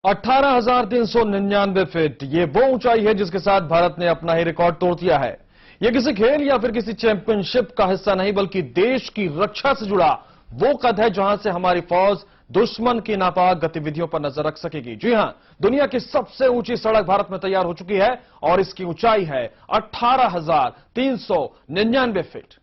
18,399 feet ये वो ऊंचाई है जिसके साथ भारत ने अपना ही रिकॉर्ड तोड़ दिया है। यह किसी खेल या फिर किसी चैंपियनशिप का हिस्सा नहीं बल्कि देश की रक्षा से जुड़ा वो कद है जहां से हमारी फौज दुश्मन की नापाक गतिविधियों पर नजर रख सकेगी। जी हां, दुनिया की सबसे ऊंची सड़क भारत में तैयार हो चुकी है और इसकी ऊंचाई है 18,399 फीट।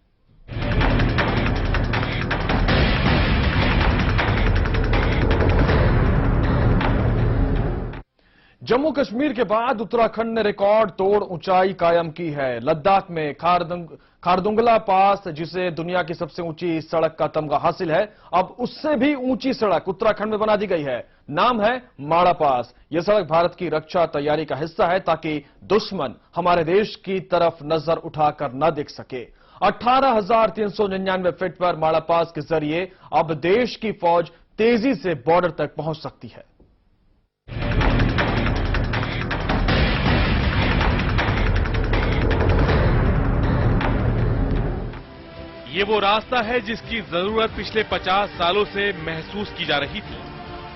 जम्मू कश्मीर के बाद उत्तराखंड ने रिकॉर्ड तोड़ ऊंचाई कायम की है। लद्दाख में खारदुंगला पास, जिसे दुनिया की सबसे ऊंची सड़क का तमगा हासिल है, अब उससे भी ऊंची सड़क उत्तराखंड में बना दी गई है। नाम है माड़ा पास। यह सड़क भारत की रक्षा तैयारी का हिस्सा है ताकि दुश्मन हमारे देश की तरफ नजर उठाकर न देख सके। 18,399 फीट पर माड़ा पास के जरिए अब देश की फौज तेजी से बॉर्डर तक पहुंच सकती है। ये वो रास्ता है जिसकी जरूरत पिछले 50 सालों से महसूस की जा रही थी।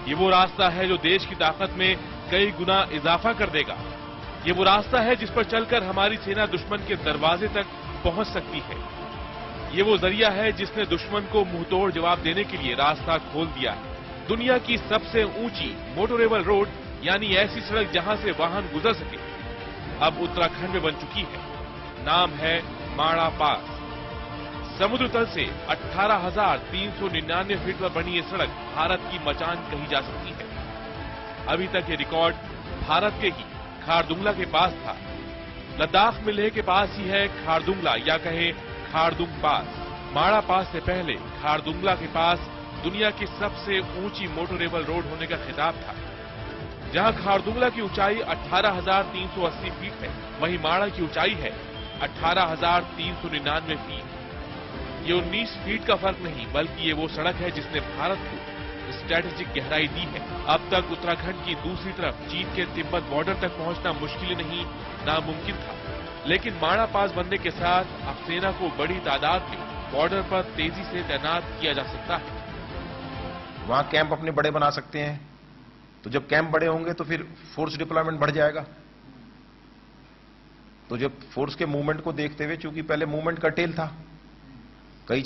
ये वो रास्ता है जो देश की ताकत में कई गुना इजाफा कर देगा। ये वो रास्ता है जिस पर चलकर हमारी सेना दुश्मन के दरवाजे तक पहुंच सकती है। ये वो जरिया है जिसने दुश्मन को मुंहतोड़ जवाब देने के लिए रास्ता खोल दिया है। दुनिया की सबसे ऊंची मोटोरेबल रोड, यानी ऐसी सड़क जहां से वाहन गुजर सके, अब उत्तराखंड में बन चुकी है। नाम है माड़ा पास। समुद्र तल से 18,399 फीट पर बनी ये सड़क भारत की मचान कही जा सकती है। अभी तक ये रिकॉर्ड भारत के ही खारदुंगला के पास था। लद्दाख में लेह के पास ही है खारदुंगला, या कहें खारदुंग पास। माड़ा पास से पहले खारदुंगला के पास दुनिया की सबसे ऊंची मोटोरेबल रोड होने का खिताब था। जहां खारदुंगला की ऊंचाई 18,380 फीट है, वहीं माड़ा की ऊंचाई है 18,399 फीट। ये 19 फीट का फर्क नहीं, बल्कि ये वो सड़क है जिसने भारत को स्ट्रेटेजिक गहराई दी है। अब तक उत्तराखंड की दूसरी तरफ चीन के तिब्बत बॉर्डर तक पहुंचना मुश्किल नहीं, नामुमकिन था। लेकिन माड़ा पास बनने के साथ अब सेना को बड़ी तादाद में बॉर्डर पर तेजी से तैनात किया जा सकता है। वहां कैंप अपने बड़े बना सकते हैं, तो जब कैंप बड़े होंगे तो फिर फोर्स डिप्लॉयमेंट बढ़ जाएगा। तो जब फोर्स के मूवमेंट को देखते हुए, चूंकि पहले मूवमेंट कर्टेल था, कई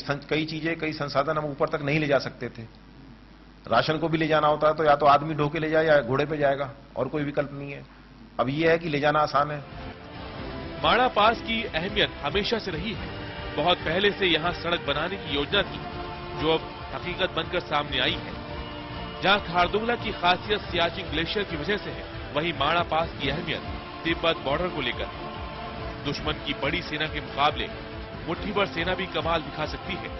चीजें, कई संसाधन हम ऊपर तक नहीं ले जा सकते थे। राशन को भी ले जाना होता है तो या तो आदमी ढो के ले जाए या घोड़े पे जाएगा, और कोई विकल्प नहीं है। अब यह है कि ले जाना आसान है। माड़ा पास की अहमियत हमेशा से रही है। बहुत पहले से यहां सड़क बनाने की योजना थी, जो अब हकीकत बनकर सामने आई है। जहां खारदुंगला की खासियत सियाचिन ग्लेशियर की वजह से है, वहीं माड़ा पास की अहमियत तिब्बत बॉर्डर को लेकर। दुश्मन की बड़ी सेना के मुकाबले मुट्ठी भर सेना भी कमाल दिखा सकती है,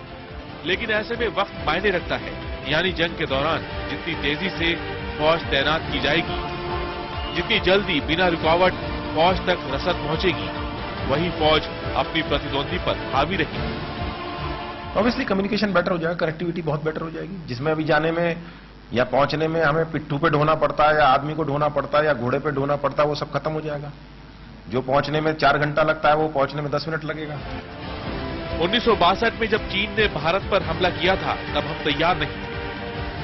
लेकिन ऐसे में वक्त मायने रखता है। यानी जंग के दौरान जितनी तेजी से फौज तैनात की जाएगी, जितनी जल्दी बिना रुकावट फौज तक रसद पहुंचेगी, वही फौज अपनी प्रतिद्वंदी पर हावी रहेगी। ऑब्वियसली कम्युनिकेशन बेटर हो जाएगा, कनेक्टिविटी बहुत बेटर हो जाएगी। जिसमें अभी जाने में या पहुंचने में हमें पिट्ठू पे ढोना पड़ता है, या आदमी को ढोना पड़ता है, या घोड़े पे ढोना पड़ता है, वो सब खत्म हो जाएगा। जो पहुंचने में 4 घंटा लगता है, वो पहुंचने में 10 मिनट लगेगा। 1962 में जब चीन ने भारत पर हमला किया था, तब हम तैयार नहीं थे।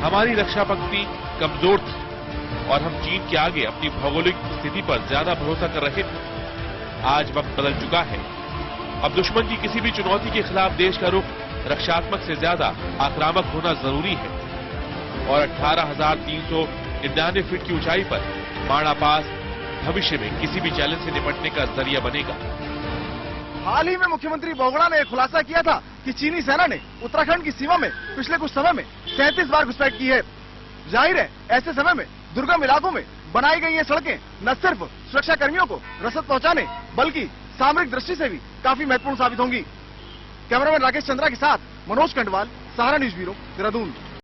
हमारी रक्षा पंक्ति कमजोर थी और हम चीन के आगे अपनी भौगोलिक स्थिति पर ज्यादा भरोसा कर रहे थे। आज वक्त बदल चुका है। अब दुश्मन की किसी भी चुनौती के खिलाफ देश का रुख रक्षात्मक से ज्यादा आक्रामक होना जरूरी है। और 18,399 फीट की ऊंचाई पर माड़ा पास भविष्य में किसी भी चैलेंज से निपटने का जरिया बनेगा। हाल ही में मुख्यमंत्री बोगड़ा ने खुलासा किया था कि चीनी सेना ने उत्तराखंड की सीमा में पिछले कुछ समय में 37 बार घुसपैठ की है। जाहिर है, ऐसे समय में दुर्गम इलाकों में बनाई गई ये सड़कें न सिर्फ सुरक्षा कर्मियों को रसद पहुंचाने, बल्कि सामरिक दृष्टि से भी काफी महत्वपूर्ण साबित होंगी। कैमरामैन राकेश चंद्रा के साथ मनोज खंडवाल, सहारा न्यूज ब्यूरो, देहरादून।